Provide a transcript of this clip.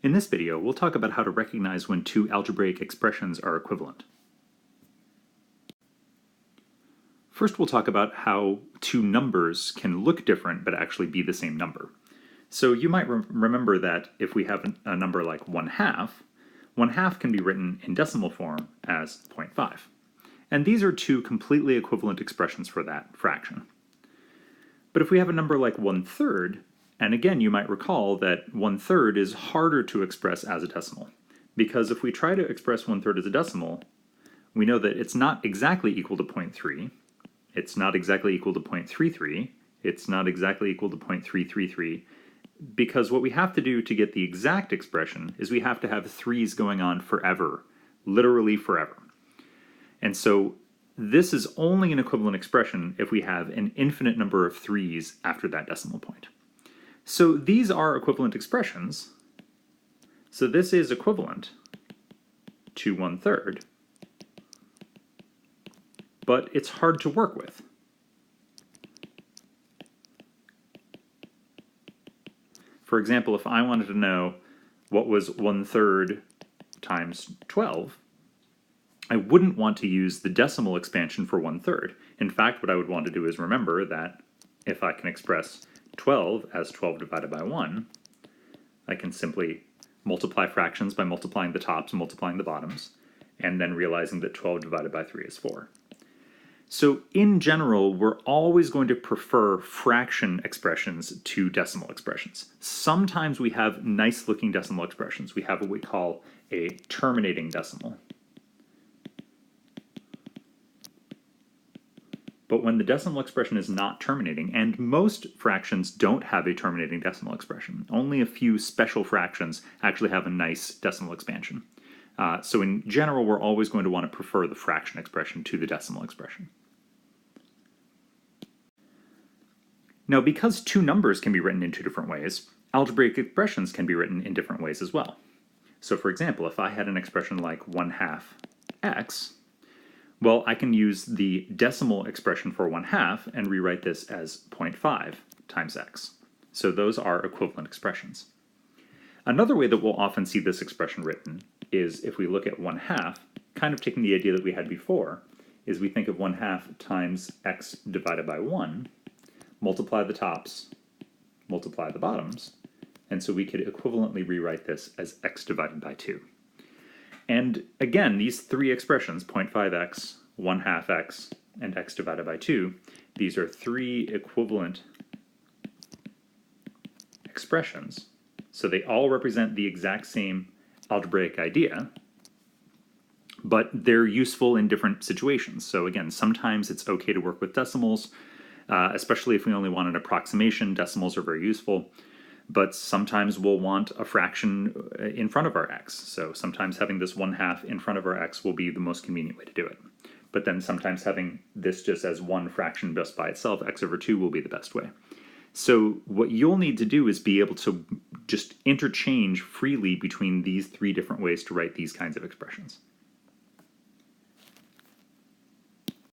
In this video, we'll talk about how to recognize when two algebraic expressions are equivalent. First, we'll talk about how two numbers can look different but actually be the same number. So you might remember that if we have a number like 1/2 can be written in decimal form as 0.5. And these are two completely equivalent expressions for that fraction. But if we have a number like 1/3, and again, you might recall that 1/3 is harder to express as a decimal, because if we try to express 1/3 as a decimal, we know that it's not exactly equal to 0.3, it's not exactly equal to 0.33, it's not exactly equal to 0.333, because what we have to do to get the exact expression is we have to have 3's going on forever, literally forever. And so this is only an equivalent expression if we have an infinite number of 3's after that decimal point. So these are equivalent expressions. So this is equivalent to 1/3, but it's hard to work with. For example, if I wanted to know what was 1/3 times 12, I wouldn't want to use the decimal expansion for 1/3. In fact, what I would want to do is remember that if I can express 12 as 12 divided by 1, I can simply multiply fractions by multiplying the tops and multiplying the bottoms, and then realizing that 12 divided by 3 is 4. So in general, we're always going to prefer fraction expressions to decimal expressions. Sometimes we have nice looking decimal expressions. We have what we call a terminating decimal. But when the decimal expression is not terminating, and most fractions don't have a terminating decimal expression, only a few special fractions actually have a nice decimal expansion. So in general, we're always going to want to prefer the fraction expression to the decimal expression. Now, because two numbers can be written in two different ways, algebraic expressions can be written in different ways as well. So for example, if I had an expression like 1/2 x, well, I can use the decimal expression for 1/2 and rewrite this as 0.5 times x. So those are equivalent expressions. Another way that we'll often see this expression written is if we look at 1/2, kind of taking the idea that we had before, is we think of 1/2 times x divided by 1, multiply the tops, multiply the bottoms, and so we could equivalently rewrite this as x divided by 2. And again, these three expressions, 0.5x, 1/2x, and x divided by 2, these are three equivalent expressions. So they all represent the exact same algebraic idea, but they're useful in different situations. So again, sometimes it's okay to work with decimals, especially if we only want an approximation. Decimals are very useful. But sometimes we'll want a fraction in front of our x. So sometimes having this 1/2 in front of our x will be the most convenient way to do it. But then sometimes having this just as one fraction just by itself, x over 2, will be the best way. So what you'll need to do is be able to just interchange freely between these three different ways to write these kinds of expressions.